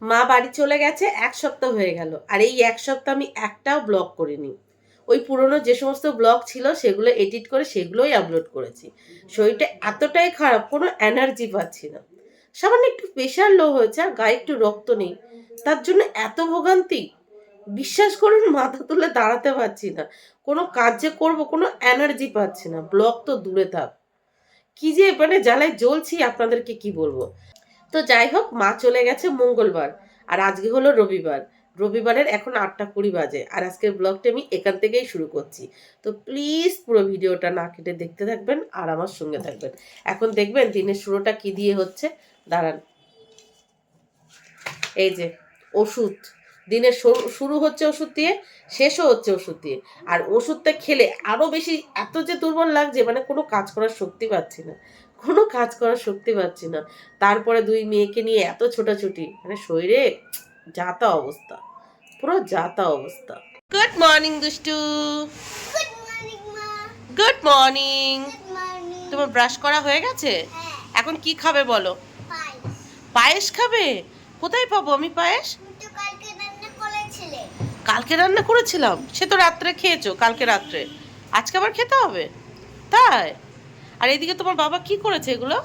মা বাড়ি চলে গেছে 1 সপ্তাহ হয়ে গেল, আর এই 1 সপ্তাহ আমি একটাও ব্লগ করিনি। ওই পুরনো যে সমস্ত ব্লগ ছিল সেগুলো এডিট করে সেগুলোই আপলোড করেছি। শরীরটা এতটাই খারাপ, কোনো এনার্জি পাচ্ছি না। সামান্য একটু প্রেশার লো হয়েছে আর গায়ে একটু রক্ত নেই, তার জন্য এত ভোগান্তি। বিশ্বাস করুন, মাথা তুলে দাঁড়াতে পারছি না। কোনো কাজ যে করবো কোনো এনার্জি পাচ্ছি না, ব্লগ তো দূরে থাক। কি যে মানে জ্বালায় জ্বলছি, আপনাদেরকে কি বলবো। তো যাই হোক, মা চলে গেছে মঙ্গলবার, আর আজকে হলো রবিবার। রবিবারের এখন 8টা 20 বাজে, আর আজকের ব্লগটা আমি এখান থেকেই শুরু করছি। তো প্লিজ পুরো ভিডিওটা না কেটে দেখতে থাকবেন আর আমার সঙ্গে থাকবেন। এখন দেখবেন দিনের শুরুটা কি দিয়ে হচ্ছে। দাঁড়ান, এই যে ওষুধ। দিনের শুরু হচ্ছে ওষুধ দিয়ে, শেষও হচ্ছে ওষুধ দিয়ে। আর ওষুধটা খেলে আরো বেশি এত যে দুর্বল লাগছে, মানে কোনো কাজ করার শক্তি পাচ্ছি না, কোনো কাজ করার শক্তি পাচ্ছি না। তারপরে 2 মেয়েকে নিয়ে এত ছোটাছুটি, মানে শরীরে যাতা অবস্থা, পুরো যাতা অবস্থা। গুড মর্নিং দুষ্টু। গুড মর্নিং মা। Good morning. Good morning. তোমার ব্রাশ করা হয়ে গেছে? এখন কি খাবে বলো? পায়েস। পায়েস খাবে? কোথায় পাবো আমি পায়েস? তুমি তো কালকে রান্না করেছিলে। কালকে রান্না করেছিলাম, সে তো রাত্রে খেয়েছো, কালকে রাত্রে। আজকে আবার খেতে হবে? তাই? আর এদিকে তোমার বাবা কি করেছে এগুলো?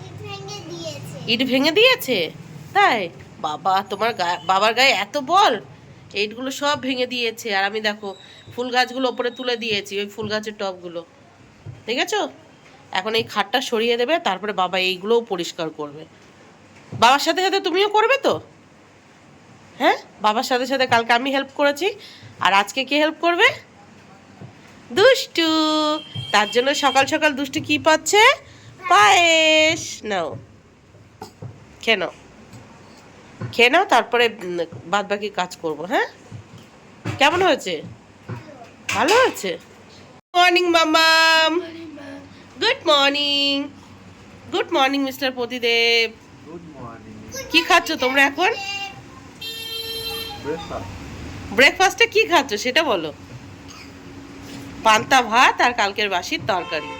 ইট ভেঙে দিয়েছে। ইট ভেঙে দিয়েছে? তাই? বাবা, তোমার বাবার গায়ে এত বল, ইটগুলো সব ভেঙে দিয়েছে। আর আমি দেখো ফুল গাছগুলো ওপরে তুলে দিয়েছি, ওই ফুল গাছের টবগুলো, দেখেছো? এখন এই খাটটা সরিয়ে দেবে, তারপরে বাবা এইগুলোও পরিষ্কার করবে। বাবার সাথে সাথে তুমিও করবে তো? হ্যাঁ, বাবার সাথে সাথে কালকে আমি হেল্প করেছি, আর আজকে কে হেল্প করবে? দুষ্টু। তার জন্য সকাল সকাল দুষ্টু কি পাচ্ছে? পায়েস। নাও, খেয়ে নাও, খেয়ে নাও, তারপরে বাদ বাকি কাজ করবো। হ্যাঁ, কেমন হয়েছে? ভালো হয়েছে। Morning ma'am. Good morning. Good morning mister Pratideb. Good morning. কি খাচ্ছ তোমরা এখন? ব্রেকফাস্টে কি খাচ্ছ সেটা বলো। পান্তা ভাত আর কালকের বাসির তরকারি।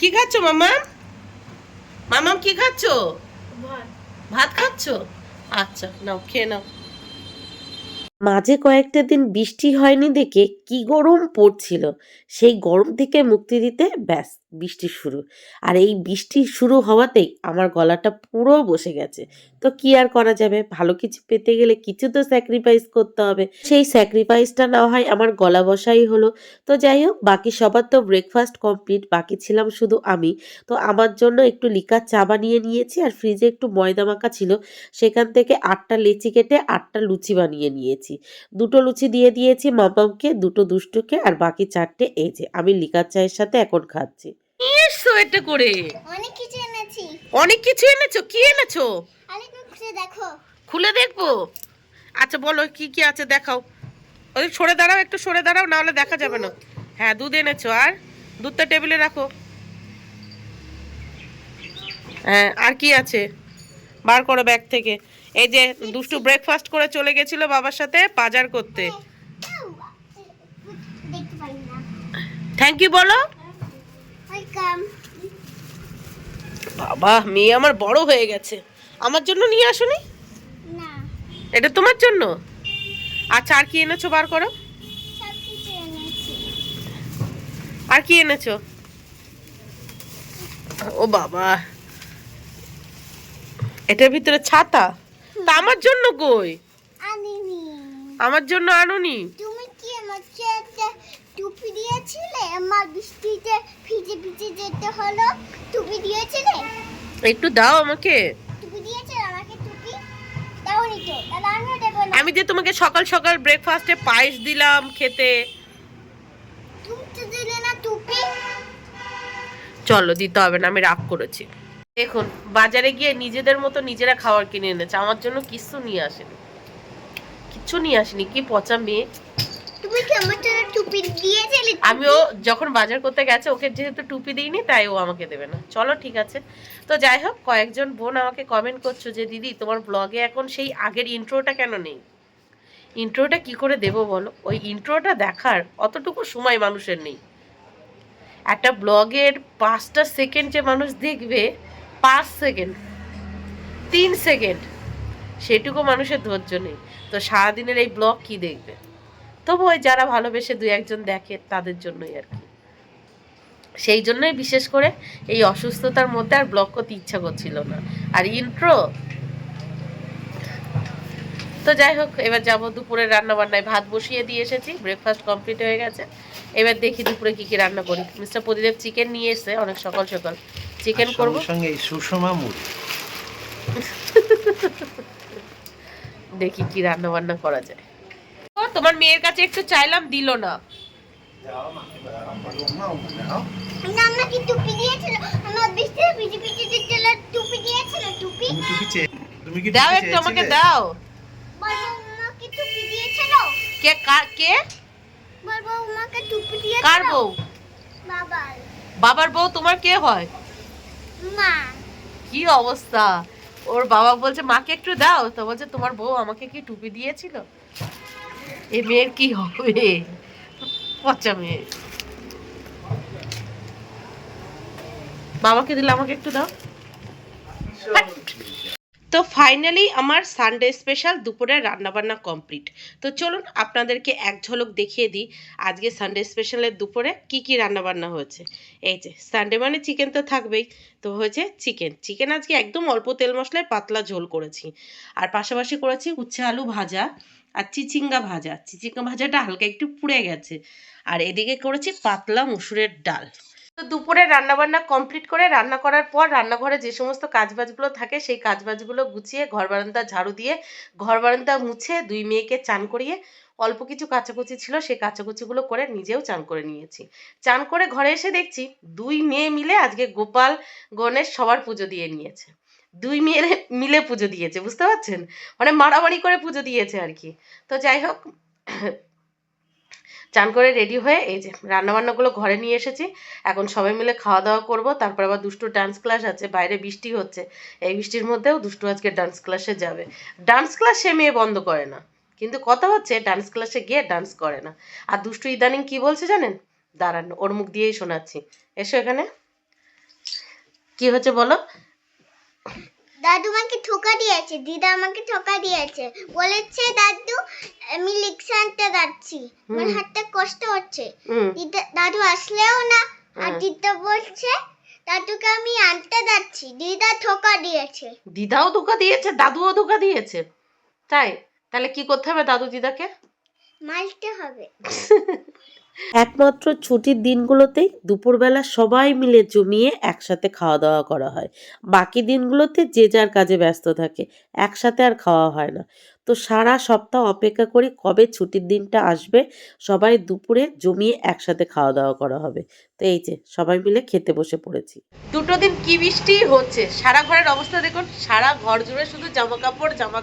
কি খাচ্ছ মামাম? মামাম কি খাচ্ছ? ভাত খাচ্ছ? আচ্ছা, নাও খেয়ে নাও। মাঝে কয়েকটা দিন বৃষ্টি হয়নি দেখে কি গরম পড়ছিল, সেই গরম থেকে মুক্তি দিতে ব্যাস বৃষ্টি শুরু। আর এই বৃষ্টি শুরু হওয়াতেই আমার গলাটা পুরো বসে গেছে। তো কি আর করা যাবে, ভালো কিছু পেতে গেলে কিছু তো স্যাক্রিফাইস করতে হবে। সেই স্যাক্রিফাইসটা না হয় আমার গলা বসাই হলো। তো যাই হোক, বাকি সবার তো ব্রেকফাস্ট কমপ্লিট, বাকি ছিলাম শুধু আমি। তো আমার জন্য একটু লিকার চা বানিয়ে নিয়েছি, আর ফ্রিজে একটু ময়দা মাখা ছিল, সেখান থেকে 8টা লেচি কেটে 8টা লুচি বানিয়ে নিয়েছি। 2টো লুচি দিয়ে দিয়েছি মামামকে, 2টো দুষ্টুকে, আর বাকি 4টে এই যে আমি লিকার চায়ের সাথে এখন খাচ্ছি। এসো এটা করে। অনেক কিছু এনেছি। অনেক কিছু এনেছো? কি এনেছো? আরে তুমি খুলে দেখো। খুলে দেখবো? আচ্ছা বলো কি কি আছে দেখাও। ওই সরে দাঁড়াও, একটু সরে দাঁড়াও, না হলে দেখা যাবে না। হ্যাঁ, দুধ এনেছো, আর দুধটা টেবিলে রাখো। হ্যাঁ, আর কি আছে বার করো ব্যাগ থেকে। এই যে দুষ্টু ব্রেকফাস্ট করে চলে গেছিল বাবার সাথে বাজার করতে। দেখতে পাই না। থ্যাংক ইউ বলো। ওয়েলকাম। বাবা, মেয়ে আমার বড় হয়ে গেছে। আমার জন্য নিয়ে আসোনি? না, এটা তোমার জন্য? আচ্ছা, আর কি এনেছো বার করো। সব কিছু এনেছি। আর কি এনেছো? ও বাবা, এটার ভিতরে ছাতা। তা আমার জন্য কই? আনিনি। আমার জন্য আনোনি? তুমি কি আমাকে একটা টুপি দিয়েছিলে? আমার বৃষ্টিতে ভিজে ভিজে যেতে হলো। টুপি দিয়েছিলে? একটু দাও আমাকে। টুপি দিয়েছিলে আমাকে টুপি? দাওনি তো, তাহলে আমিও দেবো না। আমি যে তোমাকে সকাল সকাল ব্রেকফাস্টে পায়েস দিলাম খেতে। তুমি তো দিলে না টুপি। চলো, দিতে হবে না, আমি রাগ করেছি। দেখুন, বাজারে গিয়ে নিজেদের মতো নিজেরা খাবার কিনে এনেছে, আমার জন্য কিচ্ছু নিয়ে আসেনি, কিচ্ছু নিয়ে আসেনি। কি পচা মেয়ে। তুমি কি আমার জন্য টুপি দিয়েছিলে? আমিও যখন বাজার করতে গেছে, ওকে যেহেতু টুপি দিইনি তাই ও আমাকে দেবে না। চলো ঠিক আছে। তো যাই হোক, কয়েকজন বোন আমাকে কমেন্ট করছো যে দিদি তোমার ব্লগে এখন সেই আগের ইন্ট্রোটা কেন নেই। ইন্ট্রোটা কি করে দেবো বলো? ওই ইন্ট্রোটা দেখার অতটুকু সময় মানুষের নেই। একটা ব্লগের 5টা সেকেন্ড যে মানুষ দেখবে, 5 সেকেন্ড, 3 সেকেন্ড, সেটুকু মানুষের ধৈর্য নেই। তো সারাদিনের এই ব্লগ কি দেখবে? তবু ওই যারা ভালোবেসে দুই একজন দেখে তাদের জন্যই আর কি। সেই জন্যই বিশেষ করে এই অসুস্থতার মধ্যে আর ব্লগ করতে ইচ্ছা করছিল না। আর ইন্ট্রো তো যাই হোক, এবার যাবো দুপুরের রান্না বান্নায়। ভাত বসিয়ে দিয়ে এসেছি, ব্রেকফাস্ট কমপ্লিট হয়ে গেছে। এবার দেখি দুপুরে কি কি রান্না করি। মিস্টার প্রদীপ চিকেন নিয়ে এসে অনেক সকাল সকাল, চিকেন করবো সঙ্গে সুষমা মুড়ি। দেখি কি রান্না বান্না করা যায়। তোমার মেয়ের কাছে একটু চাইলাম, দিল না। আমাকে টুপি দিয়েছিল, আমার বৃষ্টিতে ভিজে ভিজে দিচ্ছিল, টুপি দিয়েছিল, টুপি। তুমি কি দাও একটু আমাকে দাও। বলবো আমাকে টুপি দিয়েছিল। কে কে? বলবো আমাকে টুপি দিয়েছিল। কার বউ? বাবার। বাবার বউ তোমার কে হয়? মা। কি অবস্থা! ওর বাবা বলছে মাকে একটু দাও, তো বলছে তোমার বউ আমাকে কি টুপি দিয়েছিল? এ মেয়ের কি হবে? পচা মেয়ে। বাবাকে দিলে আমাকে একটু দাও। তো ফাইনালি আমার সানডে স্পেশাল দুপুরের রান্নাবান্না কমপ্লিট। তো চলুন আপনাদেরকে এক ঝলক দেখিয়ে দিই আজকে সানডে স্পেশালের দুপুরে কি কি রান্নাবান্না হয়েছে। এই যে সানডে মানে চিকেন তো থাকবেই। তো হয়েছে চিকেন আজকে একদম অল্প তেল মশলায় পাতলা ঝোল করেছি। আর পাশাপাশি করেছি উচ্ছে আলু ভাজা আর চিচিঙ্গা ভাজাটা হালকা একটু পুড়ে গেছে। আর এদিকে করেছি পাতলা মুসুরের ডাল। তো দুপুরে রান্নাবান্না কমপ্লিট করে, রান্না করার পর রান্নাঘরে যে সমস্ত কাজবাজগুলো থাকে সেই কাজবাজগুলো গুছিয়ে ঘর বারান্দা ঝাড়ু দিয়ে ঘর বারান্দা মুছে দুই মেয়েকে চান করিয়ে অল্প কিছু কাচাকুচি ছিল সেই কাচাকুচিগুলো করে নিজেও চান করে নিয়েছি। চান করে ঘরে এসে দেখছি দুই মেয়ে মিলে আজকে গোপাল গণেশ সবার পুজো দিয়ে নিয়েছে। দুই মেয়ে মিলে পুজো দিয়েছে, বুঝতে পারছেন? মানে মারামারি করে পুজো দিয়েছে আর কি। তো যাই হোক, চান করে রেডি হয়ে এই যে রান্নাবান্নাগুলো ঘরে নিয়ে এসেছি। এখন সবাই মিলে খাওয়া দাওয়া করবো। তারপর আবার দুষ্টু ডান্স ক্লাস আছে, বাইরে বৃষ্টি হচ্ছে। এই বৃষ্টির মধ্যেও দুষ্টু আজকে ডান্স ক্লাসে যাবে। ডান্স ক্লাস সে মেয়ে বন্ধ করে না, কিন্তু কথা হচ্ছে ডান্স ক্লাসে গিয়ে ডান্স করে না। আর দুষ্টু ইদানিং কি বলছে জানেন? দাঁড়ান, ওর মুখ দিয়েই শোনাচ্ছি। এসো এখানে, কি হচ্ছে বলো? দাদু আমাকে ঠোকা দিয়েছে, দিদা আমাকে ঠোকা দিয়েছে, বলেছে দাদু আমি রিক্সা আনতে যাচ্ছি, আমার হাতটা কষ্ট হচ্ছে। দাদু আসলেও না, আর দিদা বলছে দাদুকে আমি আনতে যাচ্ছি, দিদা ঠোকা দিয়েছে। দিদাও ধোকা দিয়েছে, দাদুও ধোকা দিয়েছে? তাই? তাহলে কি করতে হবে দাদু দিদাকে? মারতে হবে। একমাত্র ছুটির দিনগুলোতেই দুপুরবেলা সবাই মিলে জমিয়ে একসাথে খাওয়া দাওয়া করা হয়। বাকি দিনগুলোতে যে যার কাজে ব্যস্ত থাকে, একসাথে আর খাওয়া হয় না। তো সারা সপ্তাহ অপেক্ষা করি কবে ছুটির দিনটা আসবে, সবাই দুপুরে জমিয়ে একসাথে খাওয়া দাওয়া করা হবে। তো এই যে সবাই মিলে খেতে বসে পড়েছি। দুটো দিন কি বৃষ্টি হচ্ছে, সারা ঘরের অবস্থা দেখুন, সারা ঘর জুড়ে শুধু জামা কাপড় আর জামা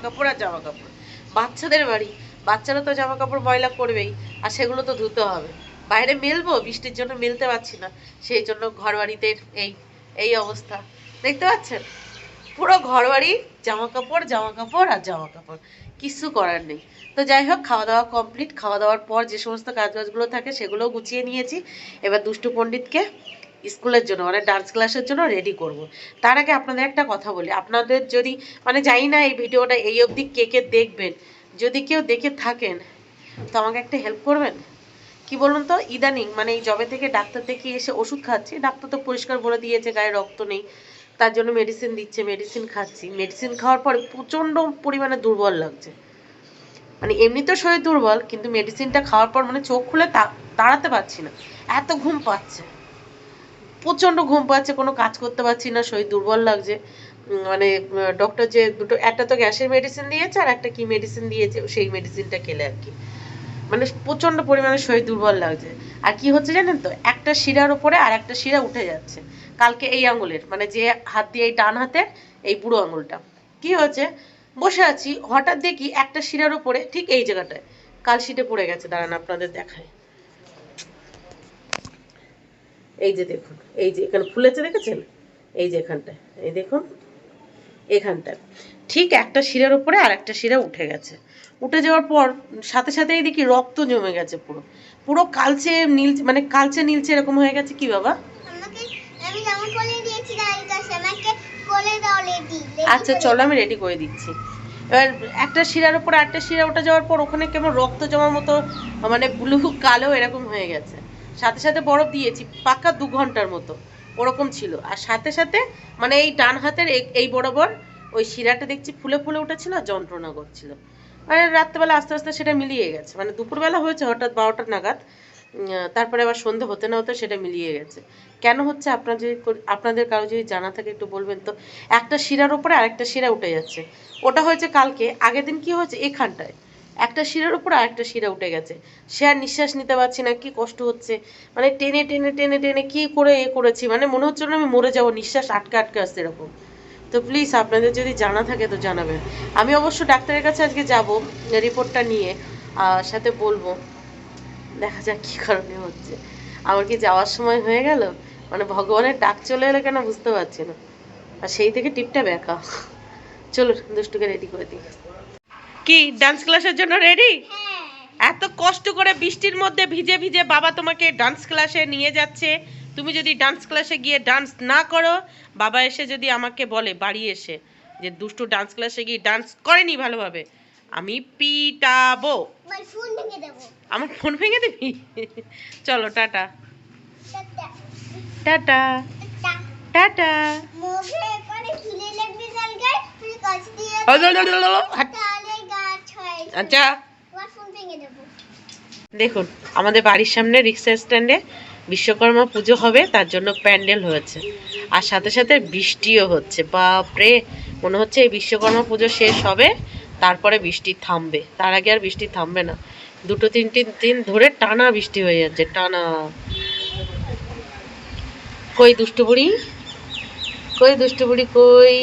কাপড়। বাচ্চাদের বাড়ি, বাচ্চারা তো জামা কাপড় ময়লা করবেই, আর সেগুলো তো ধুতে হবে। বাইরে মেলবো, বৃষ্টির জন্য মেলতে পারছি না, সেই জন্য ঘর বাড়িতে এই এই অবস্থা দেখতে পাচ্ছেন। পুরো ঘর বাড়ি জামা কাপড় আর জামা কাপড়, কিছু করার নেই। তো যাই হোক, খাওয়া দাওয়া কমপ্লিট। খাওয়া দাওয়ার পর যে সমস্ত কাজবাজগুলো থাকে সেগুলোও গুছিয়ে নিয়েছি। এবার দুষ্টু পণ্ডিতকে স্কুলের জন্য মানে ডান্স ক্লাসের জন্য রেডি করব। তার আগে আপনাদের একটা কথা বলি, আপনাদের যদি মানে জানি না এই ভিডিওটা এই অবধি কে কে দেখবেন, যদি কেউ দেখে থাকেন তো আমাকে একটা হেল্প করবেন। কি বলুন তো, ইদানিং মানে এই জবে থেকে ডাক্তার দেখিয়ে এসে ওষুধ খাচ্ছি, ডাক্তার তো পরিষ্কার বলে দিয়েছে গায়ে রক্ত নেই, তার জন্য মেডিসিন দিচ্ছে, মেডিসিন খাচ্ছি। মেডিসিন খাওয়ার পরে প্রচণ্ড পরিমাণে দুর্বল লাগছে। মানে এমনি তো শরীর দুর্বল, কিন্তু মেডিসিনটা খাওয়ার পর মানে চোখ খুলে দাঁড়াতে পারছি না, এত ঘুম পাচ্ছে, প্রচণ্ড ঘুম পাচ্ছে, কোনো কাজ করতে পারছি না, শরীর দুর্বল লাগছে। মানে ডক্টর যে দুটো, একটা তো গ্যাসের মেডিসিন দিয়েছে আর একটা কি মেডিসিন দিয়েছে, সেই মেডিসিনটা খেলে আর কি মানে প্রচণ্ড পরিমাণে শরীর দুর্বল লাগছে। আর কি হচ্ছে জানেন তো, একটা শিরার উপরে আর একটা শিরা উঠে যাচ্ছে। কালকে এই আঙুলের মানে যে হাত দিয়ে, এই ডান হাতের এই বুড়ো আঙুলটা, কি হয়েছে, বসে আছি হঠাৎ দেখি একটা শিরার উপরে ঠিক এই জায়গাটায় কালশিটে পড়ে গেছে। দাঁড়ান আপনাদের দেখায়, এই যে দেখুন, এই যে এখানে ফুলেছে দেখেছেন, এই যে এখানটায়, এই দেখুন এখানটায় ঠিক একটা শিরার উপরে আর একটা শিরা উঠে গেছে। উঠে যাওয়ার পর সাথে সাথেই দেখি রক্ত জমে গেছে, পুরো পুরো কালচে নীল, মানে কালচে নীলচে এরকম হয়ে গেছে। কি বাবা? আমাকে আমি জামা কোলে দিয়েছি, দাঁড়িয়ে কাছে আমাকে কোলে দাও লেডি। আচ্ছা চলো আমি রেডি করে দিচ্ছি। এবার একটা শিরার উপর একটা শিরা ওঠা যাওয়ার পর ওখানে কেমন রক্ত জমার মতো মানে ব্লু কালো এরকম হয়ে গেছে। সাথে সাথে বরফ দিয়েছি পাক্কা 2 ঘন্টার মতো ওরকম ছিল। আর সাথে সাথে মানে এই ডান হাতের এই বরাবর ওই শিরাটা দেখছি ফুলে ফুলে উঠেছিল আর যন্ত্রণা করছিল। মানে রাত্রেবেলা আস্তে আস্তে সেটা মিলিয়ে গেছে, মানে দুপুরবেলা হয়েছে হঠাৎ 12টা নাগাদ, তারপরে আবার সন্ধে হতে না হতে সেটা মিলিয়ে গেছে। কেন হচ্ছে আপনাদের কারো যদি জানা থাকে একটু বলবেন তো। একটা শিরার উপরে আরেকটা শিরা উঠে যাচ্ছে। ওটা হয়েছে কালকে, আগের দিন কি হয়েছে এখানটায় একটা শিরার উপর আরেকটা শিরা উঠে গেছে। সে আর নিঃশ্বাস নিতে পারছি না, কি কষ্ট হচ্ছে, মানে টেনে টেনে টেনে টেনে কি করে করেছি, মানে মনে হচ্ছে না আমি মরে যাবো, নিঃশ্বাস আটকে আটকে আসছে এরকম। তো প্লিজ আপনাদের যদি জানা থাকে তো জানাবেন। আমি অবশ্য ডাক্তারের কাছে আজকে যাব রিপোর্টটা নিয়ে, সাথে বলবো, দেখা যাক কী কারণে হচ্ছে। আমার কি যাওয়ার সময় হয়ে গেল, মানে ভগবানের ডাক চলে এলো কেন বুঝতে পারছি না। আর সেই থেকে টিপটা ব্যাকা। চলো দুষ্টুকে রেডি করে দিই। কি ডান্স ক্লাসের জন্য রেডি? এত কষ্ট করে বৃষ্টির মধ্যে ভিজে ভিজে বাবা তোমাকে ডান্স ক্লাসে নিয়ে যাচ্ছে, তুমি যদি ডান্স ক্লাসে গিয়ে ডান্স না করো, বাবা এসে যদি আমাকে বলে বাড়ি এসে যে দুষ্টু ডান্স ক্লাসে গিয়ে ডান্স করেনি ভালোভাবে, আমি পিটাবো। আমার ফোন ভেঙে দিবি? চলো টাটা টাটা টাটা। আচ্ছা দেখুন, আমাদের বাড়ির সামনে রিক্সা স্ট্যান্ডে বিশ্বকর্মা পুজো হবে, তার জন্য প্যান্ডেল হয়েছে, আর সাথে সাথে বৃষ্টিও হচ্ছে। বাপরে, মনে হচ্ছে এই বিশ্বকর্মা পুজো শেষ হবে তারপরে বৃষ্টি থামবে, তার আগে আর বৃষ্টি থামবে না। 2-3 দিন ধরে টানা বৃষ্টি হয়ে যাচ্ছে, টানা। কই দুষ্টু বুড়ি, কই দুষ্টু বুড়ি, কই?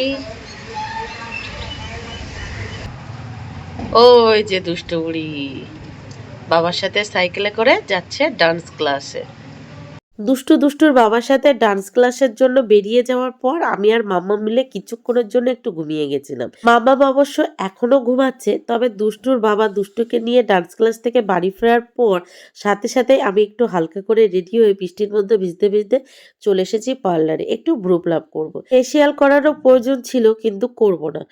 ওই যে দুষ্টু বুড়ি বাবার সাথে সাইকেলে করে যাচ্ছে ডান্স ক্লাসে। দুষ্টুর বাবার সাথে ডান্স ক্লাসের জন্য বেরিয়ে যাওয়ার পর আমি আর মাম্মা মিলে কিছুক্ষণের জন্য একটু ঘুমিয়ে গেছিলাম। মাম্মা অবশ্য এখনো ঘুমাচ্ছে, তবে দুষ্টুর বাবা দুষ্টুকে নিয়ে ডান্স ক্লাস থেকে বাড়ি ফেরার পর সাথে সাথে আমি একটু হালকা করে রেডি হয়ে বৃষ্টির মধ্যে ভিজতে ভিজতে চলে এসেছি পার্লারে, একটু ব্রু প্লাক করবো। ফেসিয়াল করারও প্রয়োজন ছিল কিন্তু করব না,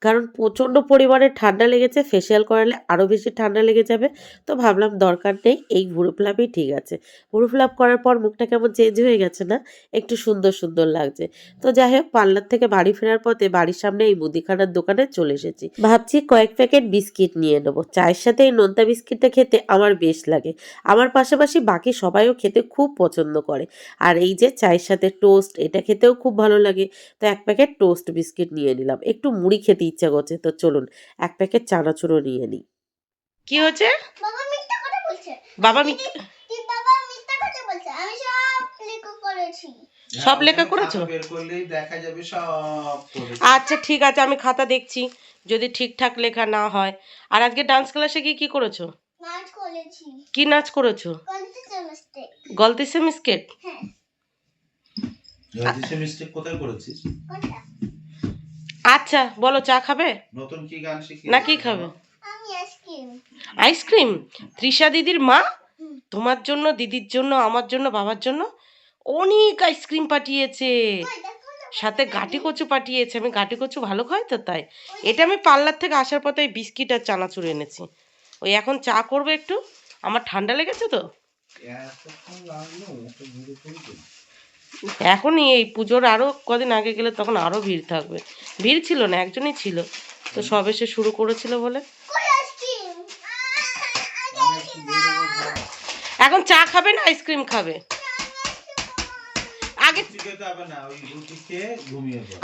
কারণ প্রচন্ড পরিমাণে ঠান্ডা লেগেছে। ফেসিয়াল করালে আরো বেশি ঠান্ডা লেগে যাবে, তো ভাবলাম দরকার নেই, এই ভুরু ফ্লাপই ঠিক আছে। ভুরু ফ্লাপ করার পর মুখটা কেমন চেঞ্জ হয়ে গেছে না, একটু সুন্দর সুন্দর লাগছে। তো যাই হোক, পার্লার থেকে বাড়ি ফেরার পথে বাড়ির সামনে এই মুদিখানার দোকানে চলে এসেছি। ভাবছি কয়েক প্যাকেট বিস্কিট নিয়ে নেবো, চায়ের সাথে এই নোনতা বিস্কিটটা খেতে আমার বেশ লাগে। আমার পাশাপাশি বাকি সবাইও খেতে খুব পছন্দ করে। আর এই যে চায়ের সাথে টোস্ট, এটা খেতেও খুব ভালো লাগে। তো 1 প্যাকেট টোস্ট বিস্কিট নিয়ে নিলাম, একটু মুড়ি খেতে ইচ্ছা করছে, তো চলুন 1 প্যাকেট চানাচুরও নিয়ে নিই। কি হচ্ছে? বাবা মিথ্যা কথা বলছে। বাবা বাবা মিথ্যা কথা বলছে। আমি সব লেখা করেছি। সব লেখা করেছো? বের করলেই দেখা যাবে সব করেছি। আচ্ছা ঠিক আছে, আমি খাতা দেখছি যদি ঠিকঠাক লেখা না হয়। আর আজকে ডান্স ক্লাসে গিয়ে কি করেছো? নাচ করেছি। কি নাচ করেছো? গলতি সে মিস্টেক। হ্যাঁ। গলতি মিস্টেক কোথায় করেছিস? কোনটা? আচ্ছা বলো, চা খাবে নতুন কি গান শিখি না কি খাবে? আমি আইসক্রিম। আইসক্রিম? তৃষা দিদির মা তোমার জন্য, দিদির জন্য, আমার জন্য, বাবার জন্য অনেক আইসক্রিম পাঠিয়েছে, সাথে গাটি কচু পাঠিয়েছে। আমি গাটি কচু ভালো খাই তো তাই। এটা আমি পার্লার থেকে আসার পথে বিস্কিট আর চানাচুর এনেছি। ওই এখন চা করবো একটু, আমার ঠান্ডা লেগেছে তো। এখনই এই পুজোর আরো কদিন আগে গেলে তখন আরো ভিড় থাকবে। ভিড় ছিল না, একজনই ছিল, তো সব এসে শুরু করেছিল বলে। এখন চা খাবে না আইসক্রিম খাবে? আগে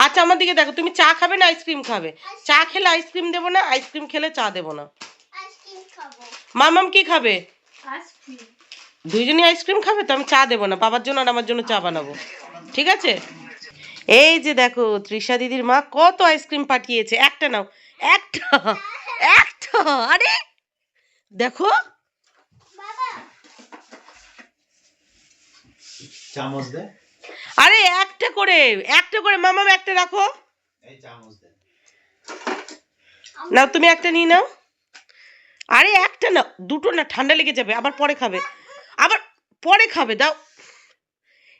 আচ্ছা আমার দিকে দেখো, তুমি চা খাবে না আইসক্রিম খাবে? চা খেলে আইসক্রিম দেবো না, আইসক্রিম খেলে চা দেবো না। মামাম কি খাবে? দুইজনই আইসক্রিম খাবে, তো আমি চা দেবো না, বাবার জন্য আর আমার জন্য চা বানাবো, ঠিক আছে? এই যে দেখো তৃষা দিদির মা কত আইসক্রিম পাঠিয়েছে। একটা নাও, একটা একটা, আরে দেখো চামচ দে। আরে একটা করে মামাম একটা রাখো। এই চামচ দে। নাও তুমি একটা নিয়ে নাও। আরে একটা না, দুটো না, ঠান্ডা লেগে যাবে, আবার পরে খাবে, আবার পরে খাবে, দাও।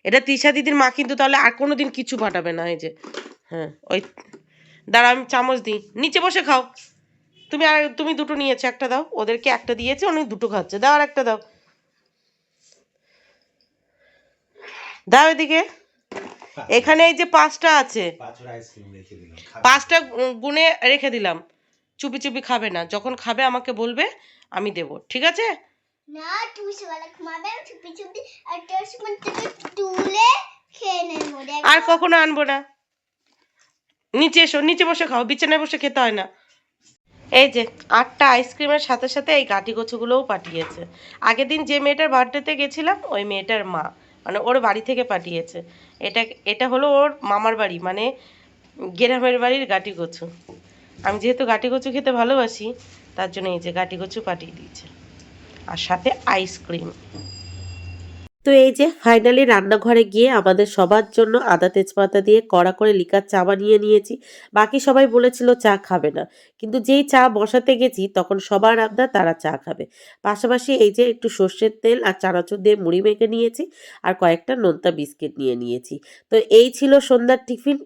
এটা তৃষা দিদির মা কিন্তু তাহলে আর কোনোদিন কিছু পাঠাবে না। এই যে হ্যাঁ, ওই দাঁড়া আমি চামচ দিই, নিচে বসে খাও, তুমি দুটো নিয়েছো, একটা দাও। ওদেরকে একটা দিয়েছে, অনেক দুটো খাচ্ছে। দাও আর একটা দাও, দাও এদিকে। এখানে এই যে 5টা আছে, 5টা আইসক্রিম রেখে দিলাম। 5টা গুনে রেখে দিলাম। চুপি চুপি খাবে না, যখন খাবে আমাকে বলবে, আমি দেব, ঠিক আছে? না তুমি সকালে ঘুমাবে, আমি চুপি চুপি একটা সময় থেকে তুলে খেয়ে নেবো। আর কখনো আনবো না। নিচে এসো, নিচে বসে খাও, বিছানায় বসে খেতে হয় না। এই যে 8টা আইসক্রিমের সাথে সাথে এই গাটি কচুগুলোও পাঠিয়েছে। আগের দিন যে মেয়েটার বার্থডেতে গেছিলাম, ওই মেয়েটার মা, মানে ওর বাড়ি থেকে পাঠিয়েছে। এটা এটা হলো ওর মামার বাড়ি, মানে গ্রামের বাড়ির গাটি কচু। আমি যেহেতু গাটি কচু খেতে ভালোবাসি, তার জন্য এই যে গাটি কচু পাঠিয়ে দিয়েছে, আর সাথে আইসক্রিম। তো এই যে ফাইনালি রান্নাঘরে গিয়ে আমাদের সবার জন্য আদা তেজপাতা দিয়ে কড়া করে লিকার চা বানিয়ে নিয়েছি। বাকি সবাই বলেছিল চা খাবে না, কিন্তু যেই চা বসাতে গেছি তখন সবার আবদার তারা চা খাবে। পাশাপাশি এই যে একটু সর্ষের তেল আর চানাচুর দিয়ে মুড়ি মেখে নিয়েছি, আর কয়েকটা নোনতা বিস্কিট নিয়ে নিয়েছি। তো এই ছিল সন্ধ্যার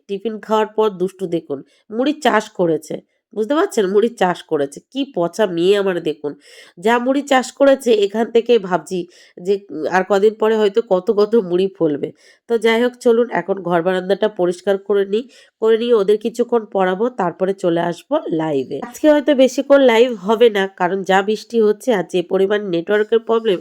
টিফিন খাওয়ার পর দুষ্টু দেখুন মুড়ির চাষ করেছে। বুঝতে পারছেন, মুড়ির চাষ করেছে। কি পচা মেয়ে আমার, দেখুন যা মুড়ি চাষ করেছে। এখান থেকে ভাবছি যে আর কদিন পরে হয়তো কত কত মুড়ি ফলবে। তো যাই হোক, চলুন এখন ঘর বারান্দাটা পরিষ্কার করে নিয়ে ওদের কিছুক্ষণ পড়াবো, তারপরে চলে আসবো লাইভে। আজকে হয়তো বেশিক্ষণ লাইভ হবে না, কারণ যা বৃষ্টি হচ্ছে আর যে পরিমাণ নেটওয়ার্কের প্রবলেম,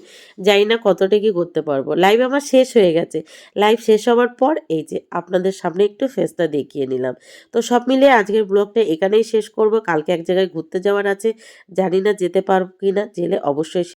জানি না কতটা কি করতে পারবো। লাইভ আমার শেষ হয়ে গেছে। লাইভ শেষ হওয়ার পর এই যে আপনাদের সামনে একটু ফেসটা দেখিয়ে নিলাম। তো সব মিলিয়ে আজকের ব্লগটা এখানেই শেষ করব। কালকে এক জায়গায় ঘুরতে যাওয়ার আছে, জানি না যেতে পারবো কিনা, জেলে অবশ্যই